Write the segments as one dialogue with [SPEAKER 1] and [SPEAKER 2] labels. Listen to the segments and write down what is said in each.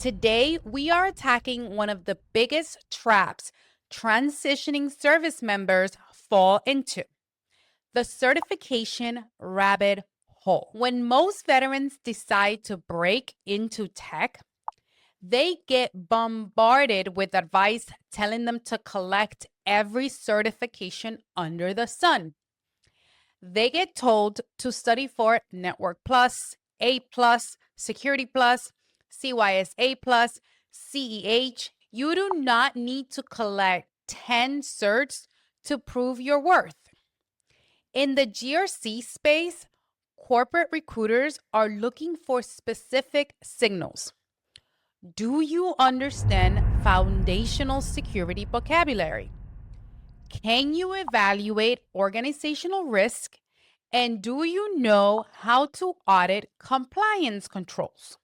[SPEAKER 1] Today, we are attacking one of the biggest traps transitioning service members fall into: the certification rabbit hole. When most veterans decide to break into tech, they get bombarded with advice telling them to collect every certification under the sun. They get told to study for Network Plus, A Plus, Security Plus, CYSA Plus, CEH. You do not need to collect 10 certs to prove your worth. In the GRC space, corporate recruiters are looking for specific signals. Do you understand foundational security vocabulary? Can you evaluate organizational risk? And do you know how to audit compliance controls?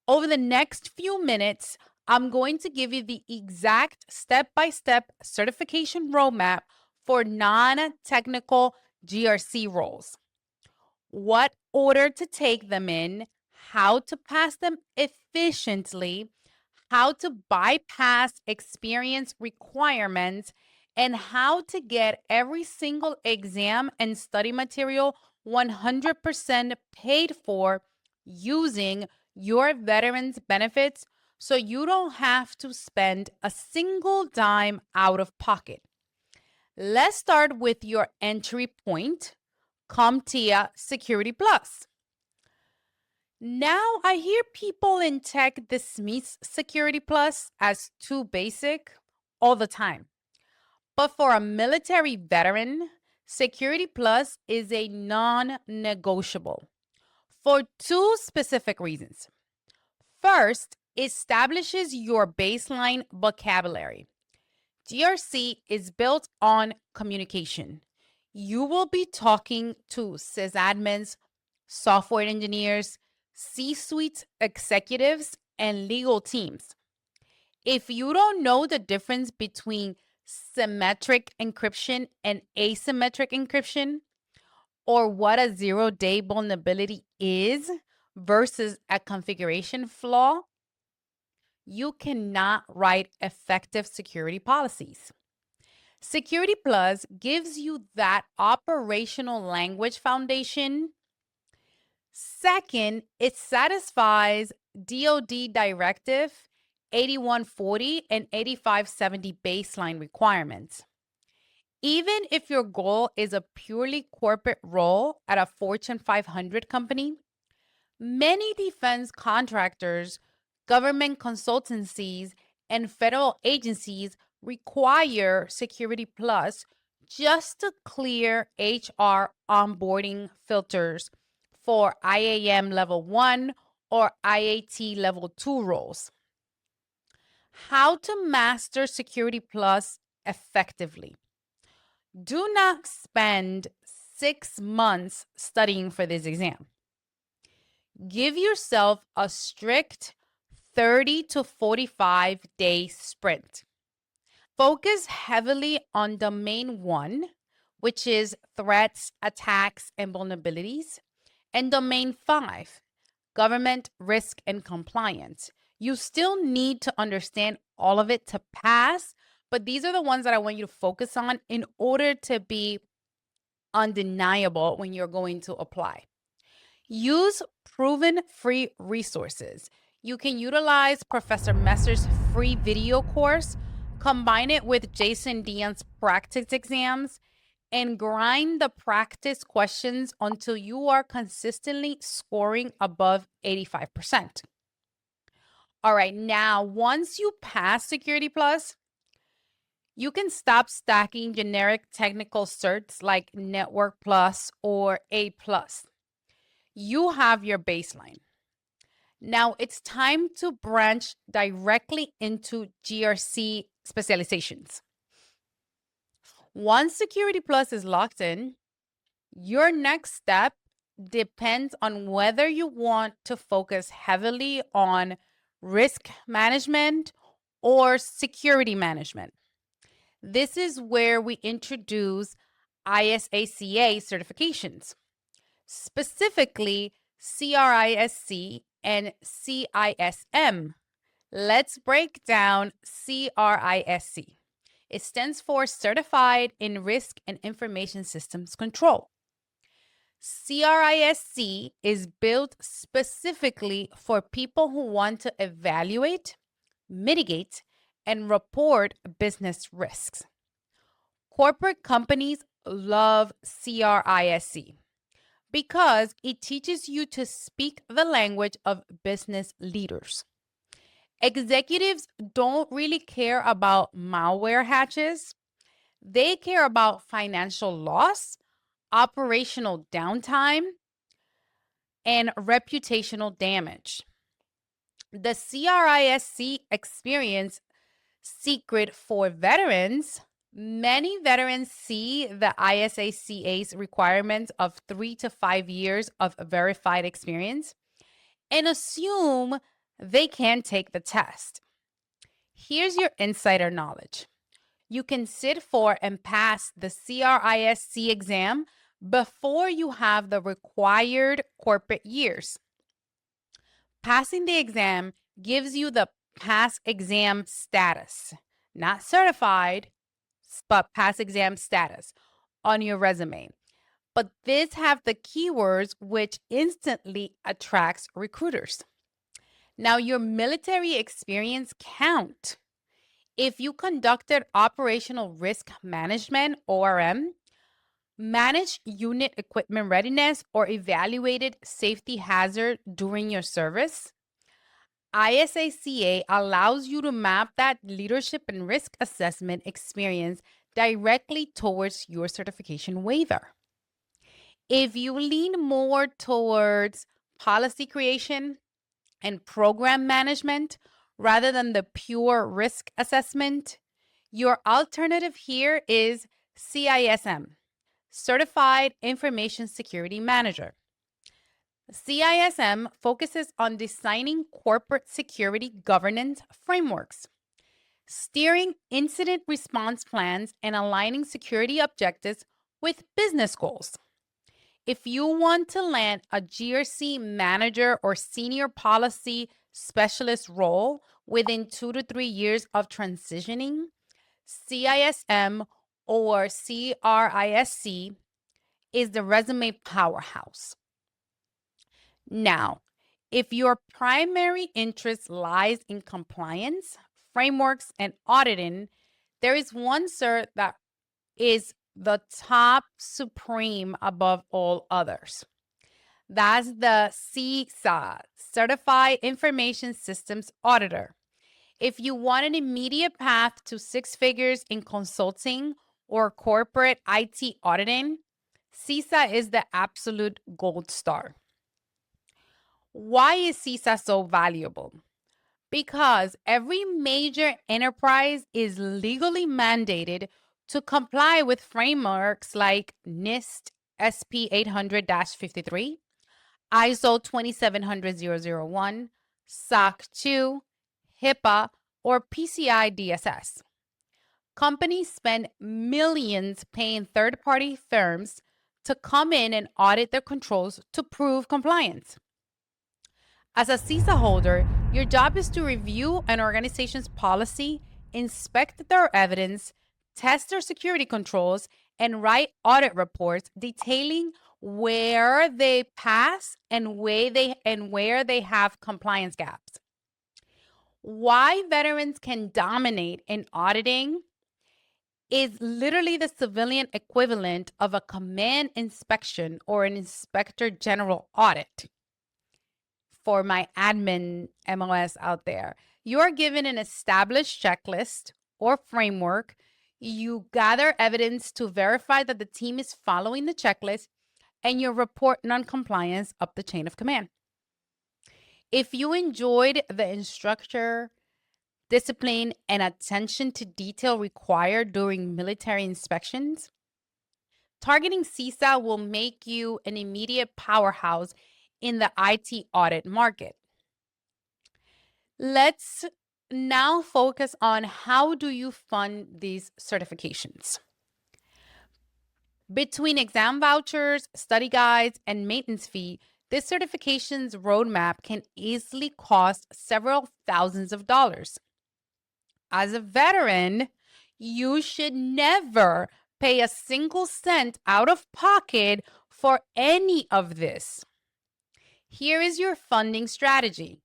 [SPEAKER 1] Over the next few minutes, I'm going to give you the exact step-by-step certification roadmap for non-technical GRC roles, what order to take them in, how to pass them efficiently, how to bypass experience requirements, and how to get every single exam and study material 100% paid for using your veterans benefits, so you don't have to spend a single dime out of pocket. Let's start with your entry point, CompTIA Security Plus. Now, I hear people in tech dismiss Security Plus as too basic all the time. But for a military veteran, Security Plus is a non-negotiable for two specific reasons. First, it establishes your baseline vocabulary. GRC is built on communication. You will be talking to sysadmins, software engineers, C-suite executives, and legal teams. If you don't know the difference between symmetric encryption and asymmetric encryption, or what a zero-day vulnerability is versus a configuration flaw, you cannot write effective security policies. Security Plus gives you that operational language foundation. Second, it satisfies DoD Directive 8140 and 8570 baseline requirements. Even if your goal is a purely corporate role at a Fortune 500 company, many defense contractors, government consultancies, and federal agencies require Security Plus just to clear HR onboarding filters for IAM Level 1 or IAT Level 2 roles. How to master Security Plus effectively. Do not spend 6 months studying for this exam. Give yourself a strict 30 to 45 day sprint. Focus heavily on domain 1, which is threats, attacks, and vulnerabilities, and domain 5, government, risk, and compliance. You still need to understand all of it to pass, but these are the ones that I want you to focus on in order to be undeniable when you're going to apply. Use proven free resources. You can utilize Professor Messer's free video course, combine it with Jason Dion's practice exams, and grind the practice questions until you are consistently scoring above 85%. All right, now once you pass Security Plus, you can stop stacking generic technical certs like Network Plus or A Plus. You have your baseline. Now it's time to branch directly into GRC specializations. Once Security Plus is locked in, your next step depends on whether you want to focus heavily on risk management or security management. This is where we introduce ISACA certifications, specifically CRISC and CISM. Let's break down CRISC. It stands for Certified in Risk and Information Systems Control. CRISC is built specifically for people who want to evaluate, mitigate, and report business risks. Corporate companies love CRISC because it teaches you to speak the language of business leaders. Executives don't really care about malware hatches. They care about financial loss, operational downtime, and reputational damage. The CRISC experience secret for veterans. Many veterans see the ISACA's requirements of 3 to 5 years of verified experience and assume they can take the test. Here's your insider knowledge. You can sit for and pass the CRISC exam before you have the required corporate years. Passing the exam gives you the pass exam status, not certified, but pass exam status on your resume. But this have the keywords which instantly attracts recruiters. Now, your military experience count. If you conducted operational risk management, ORM, managed unit equipment readiness, or evaluated safety hazard during your service, ISACA allows you to map that leadership and risk assessment experience directly towards your certification waiver. If you lean more towards policy creation and program management rather than the pure risk assessment, your alternative here is CISM, Certified Information Security Manager. CISM focuses on designing corporate security governance frameworks, steering incident response plans, and aligning security objectives with business goals. If you want to land a GRC manager or senior policy specialist role within 2 to 3 years of transitioning, CISM or CRISC is the resume powerhouse. Now, if your primary interest lies in compliance, frameworks, and auditing, there is one cert that is the top supreme above all others. That's the CISA, Certified Information Systems Auditor. If you want an immediate path to 6 figures in consulting or corporate IT auditing, CISA is the absolute gold star. Why is CISA so valuable? Because every major enterprise is legally mandated to comply with frameworks like NIST SP 800-53, ISO 27000-001, SOC 2, HIPAA, or PCI DSS. Companies spend millions paying third-party firms to come in and audit their controls to prove compliance. As a CISA holder, your job is to review an organization's policy, inspect their evidence, test their security controls, and write audit reports detailing where they pass and where they have compliance gaps. Why veterans can dominate in auditing is literally the civilian equivalent of a command inspection or an inspector general audit. For my admin MOS out there, you are given an established checklist or framework. You gather evidence to verify that the team is following the checklist, and you report non-compliance up the chain of command. If you enjoyed the instructor, discipline, and attention to detail required during military inspections, targeting CISA will make you an immediate powerhouse in the IT audit market. Let's now focus on how do you fund these certifications. Between exam vouchers, study guides, and maintenance fee, This certification's roadmap can easily cost several thousands of dollars. As a veteran, you should never pay a single cent out of pocket for any of this. Here is your funding strategy.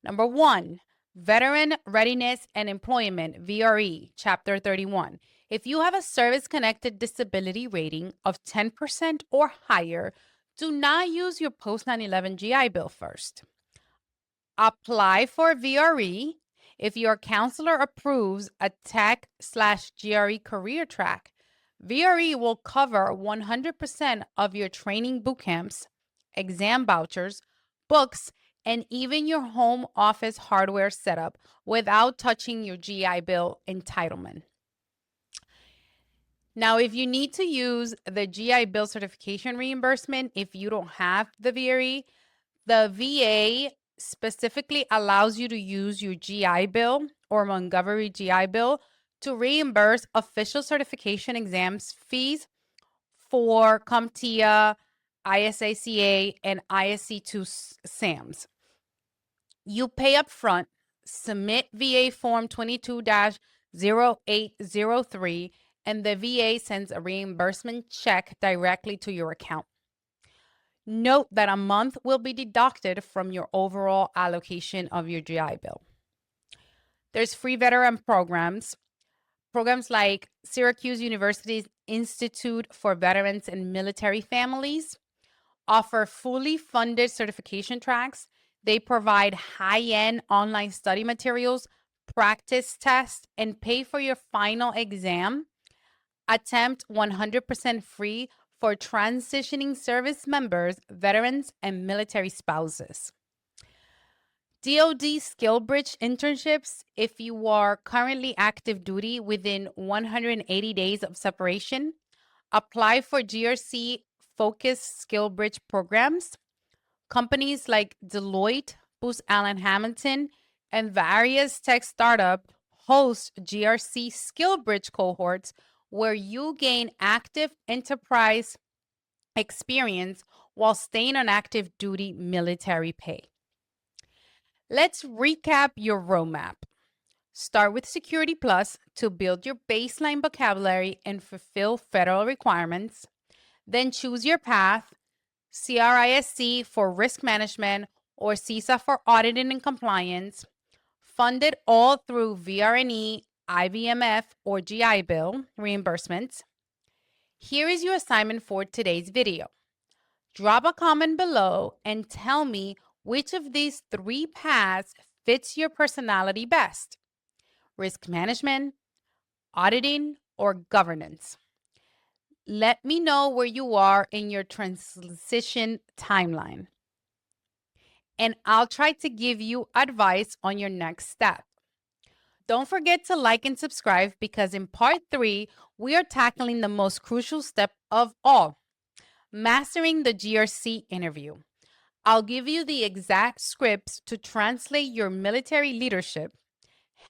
[SPEAKER 1] Number 1, Veteran Readiness and Employment, VRE, Chapter 31. If you have a service-connected disability rating of 10% or higher, do not use your post 9/11 GI Bill first. Apply for VRE. If your counselor approves a tech/GRE career track, VRE will cover 100% of your training boot camps, exam vouchers, books, and even your home office hardware setup without touching your GI Bill entitlement. Now, if you need to use the GI Bill certification reimbursement, if you don't have the VRE, the VA specifically allows you to use your GI Bill or Montgomery GI Bill to reimburse official certification exams fees for CompTIA, ISACA, and ISC2 SAMs. You pay up front, submit VA Form 22-0803, and the VA sends a reimbursement check directly to your account. Note that a month will be deducted from your overall allocation of your GI Bill. There's free veteran programs like Syracuse University's Institute for Veterans and Military Families offer fully funded certification tracks. They provide high-end online study materials, practice tests, and pay for your final exam. Attempt 100% free for transitioning service members, veterans, and military spouses. DoD SkillBridge internships. If you are currently active duty within 180 days of separation, apply for GRC focused SkillBridge programs. Companies like Deloitte, Booz Allen Hamilton, and various tech startups host GRC SkillBridge cohorts where you gain active enterprise experience while staying on active duty military pay. Let's recap your roadmap. Start with Security Plus to build your baseline vocabulary and fulfill federal requirements. Then choose your path, CRISC for risk management or CISA for auditing and compliance. Fund it all through VR&E, IVMF, or GI Bill reimbursements. Here is your assignment for today's video. Drop a comment below and tell me which of these 3 paths fits your personality best: risk management, auditing, or governance. Let me know where you are in your transition timeline, and I'll try to give you advice on your next step. Don't forget to like and subscribe because in part 3, we are tackling the most crucial step of all: mastering the GRC interview. I'll give you the exact scripts to translate your military leadership,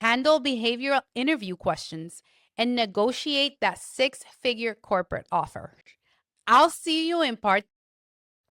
[SPEAKER 1] handle behavioral interview questions, and negotiate that 6-figure corporate offer. I'll see you in part